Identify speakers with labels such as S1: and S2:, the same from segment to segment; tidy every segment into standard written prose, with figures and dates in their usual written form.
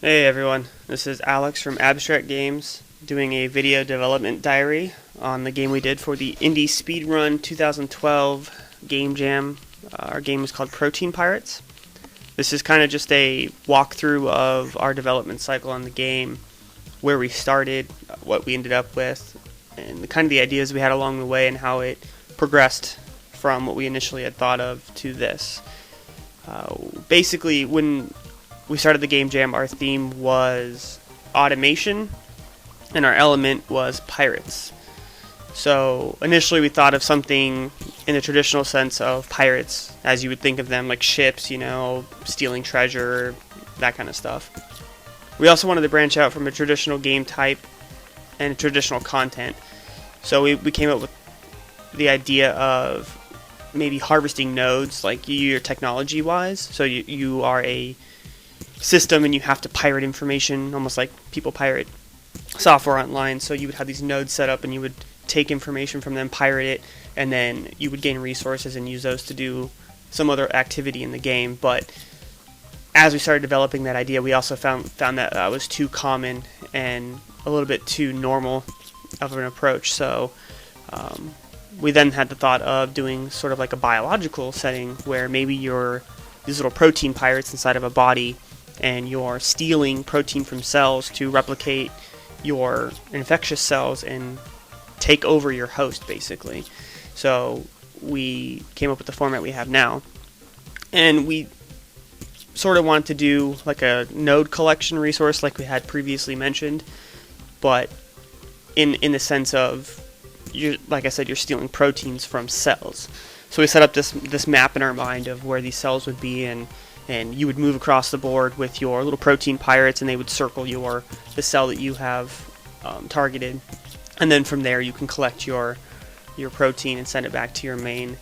S1: Hey everyone, this is Alex from Abstract Games doing a video development diary on the game we did for the Indie Speedrun 2012 Game Jam. Our game was called Protein Pirates. This is kind of just a walkthrough of our development cycle on the game, where we started, what we ended up with, and the ideas we had along the way and how it progressed from what we initially had thought of to this. Basically, when we started the game jam, our theme was automation, and our element was pirates. So initially we thought of something in the traditional sense of pirates, as you would think of them, like ships, stealing treasure, that kind of stuff. We also wanted to branch out from a traditional game type and traditional content. So we came up with the idea of maybe harvesting nodes, like you're technology-wise. So you are a system and you have to pirate information, almost like people pirate software online. So you would have these nodes set up and you would take information from them, pirate it, and then you would gain resources and use those to do some other activity in the game. But as we started developing that idea, we also found that was too common and a little bit too normal of an approach. So we then had the thought of doing sort of like a biological setting where maybe you're these little protein pirates inside of a body and you're stealing protein from cells to replicate your infectious cells and take over your host, basically. So we came up with the format we have now, and we sort of wanted to do like a node collection resource like we had previously mentioned, but in the sense of, like I said, you're stealing proteins from cells. So we set up this map in our mind of where these cells would be, and you would move across the board with your little protein pirates, and they would circle the cell that you have targeted, and then from there you can collect your protein and send it back to your main.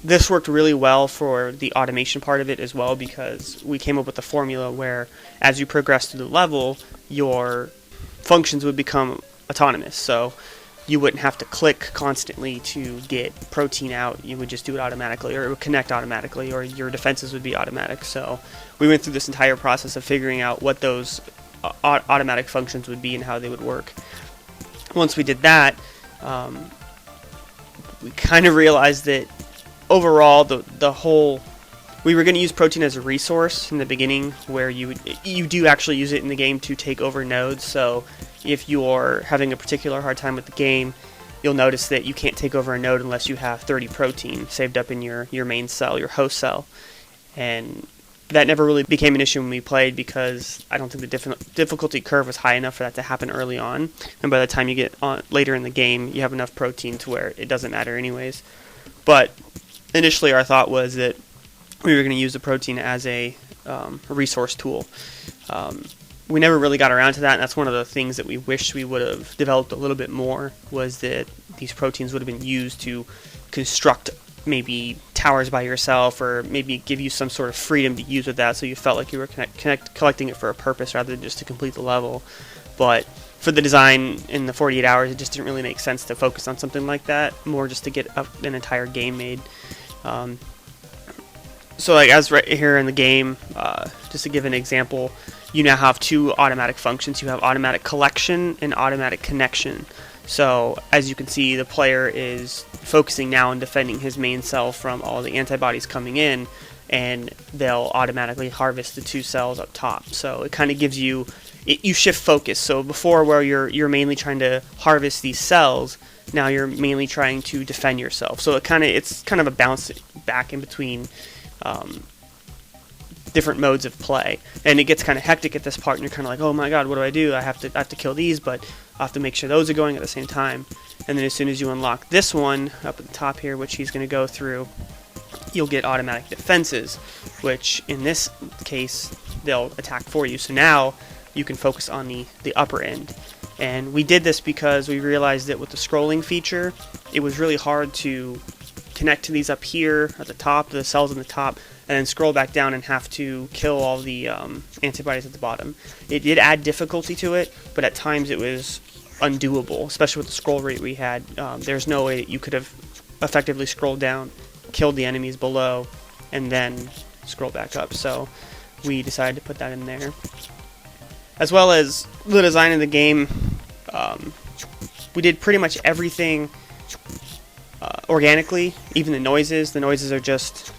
S1: This worked really well for the automation part of it as well, because we came up with a formula where as you progress through the level, your functions would become autonomous. So you wouldn't have to click constantly to get protein out. You would just do it automatically, or it would connect automatically, or your defenses would be automatic. So we went through this entire process of figuring out what those automatic functions would be and how they would work. Once we did that, we kind of realized that overall we were going to use protein as a resource in the beginning, where you do actually use it in the game to take over nodes. So if you're having a particular hard time with the game, you'll notice that you can't take over a node unless you have 30 protein saved up in your main cell, your host cell. And that never really became an issue when we played, because I don't think the difficulty curve was high enough for that to happen early on. And by the time you get on later in the game, you have enough protein to where it doesn't matter anyways. But initially our thought was that we were going to use the protein as a resource tool. We never really got around to that, and that's one of the things that we wish we would have developed a little bit more, was that these proteins would have been used to construct maybe towers by yourself, or maybe give you some sort of freedom to use with that, so you felt like you were collecting it for a purpose rather than just to complete the level. But for the design in the 48 hours, it just didn't really make sense to focus on something like that, more just to get an entire game made. So like as right here in the game, just to give an example, you now have two automatic functions. You have automatic collection and automatic connection. So as you can see, the player is focusing now on defending his main cell from all the antibodies coming in, and they'll automatically harvest the two cells up top. So it kind of gives you, you shift focus. So before, where you're mainly trying to harvest these cells, now you're mainly trying to defend yourself. So it's kind of a bounce back in between different modes of play, and it gets kind of hectic at this part, and you're kind of like, oh my god, what do? I have to kill these, but I have to make sure those are going at the same time. And then as soon as you unlock this one up at the top here, which he's going to go through, you'll get automatic defenses, which in this case they'll attack for you. So now you can focus on the upper end. And we did this because we realized that with the scrolling feature, it was really hard to connect to these up here at the top, the cells on the top, and then scroll back down and have to kill all the antibodies at the bottom. It did add difficulty to it, but at times it was undoable, especially with the scroll rate we had. There's no way that you could have effectively scrolled down, killed the enemies below, and then scroll back up. So we decided to put that in there. As well as the design of the game, we did pretty much everything organically, even the noises. The noises are just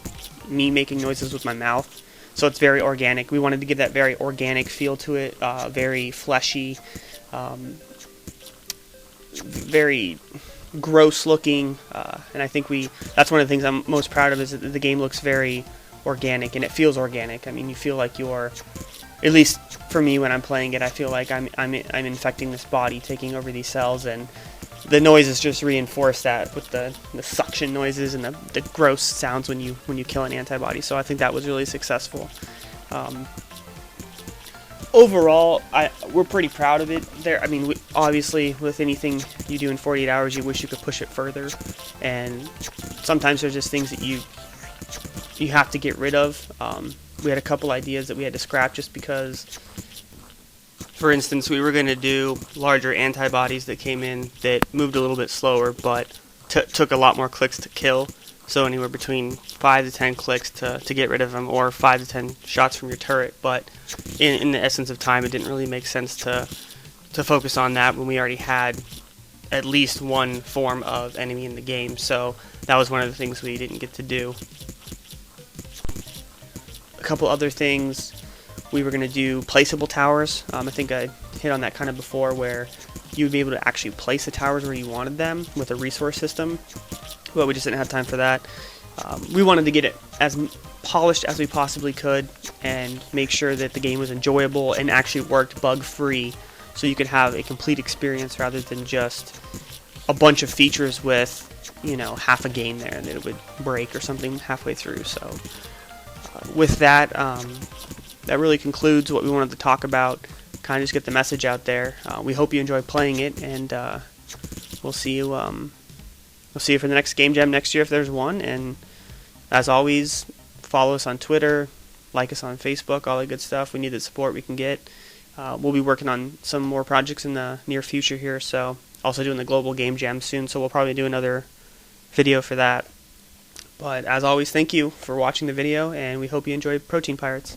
S1: me making noises with my mouth, so it's very organic. We wanted to give that very organic feel to it, very fleshy, very gross looking, and I think that's one of the things I'm most proud of, is that the game looks very organic and it feels organic. I mean, you feel like you're, at least for me when I'm playing it, I feel like I'm infecting this body, taking over these cells, and the noises just reinforce that with the suction noises and the gross sounds when you kill an antibody. So I think that was really successful. Overall, we're pretty proud of it. I mean, obviously, with anything you do in 48 hours, you wish you could push it further, and sometimes there's just things that you have to get rid of. We had a couple ideas that we had to scrap just because, for instance, we were going to do larger antibodies that came in that moved a little bit slower, but took a lot more clicks to kill. So anywhere between 5 to 10 clicks to get rid of them, or 5 to 10 shots from your turret. But in the essence of time, it didn't really make sense to focus on that when we already had at least one form of enemy in the game. So that was one of the things we didn't get to do. A couple other things, we were going to do placeable towers. I think I hit on that kind of before, where you would be able to actually place the towers where you wanted them with a resource system. But we just didn't have time for that. We wanted to get it as polished as we possibly could and make sure that the game was enjoyable and actually worked bug-free, so you could have a complete experience rather than just a bunch of features with, half a game there and that it would break or something halfway through. So with that, that really concludes what we wanted to talk about. Kind of just get the message out there. We hope you enjoy playing it, and we'll see you. We'll see you for the next Game Jam next year if there's one. And as always, follow us on Twitter, like us on Facebook, all that good stuff. We need the support we can get. We'll be working on some more projects in the near future here. So also doing the Global Game Jam soon. So we'll probably do another video for that. But as always, thank you for watching the video, and we hope you enjoy Protein Pirates.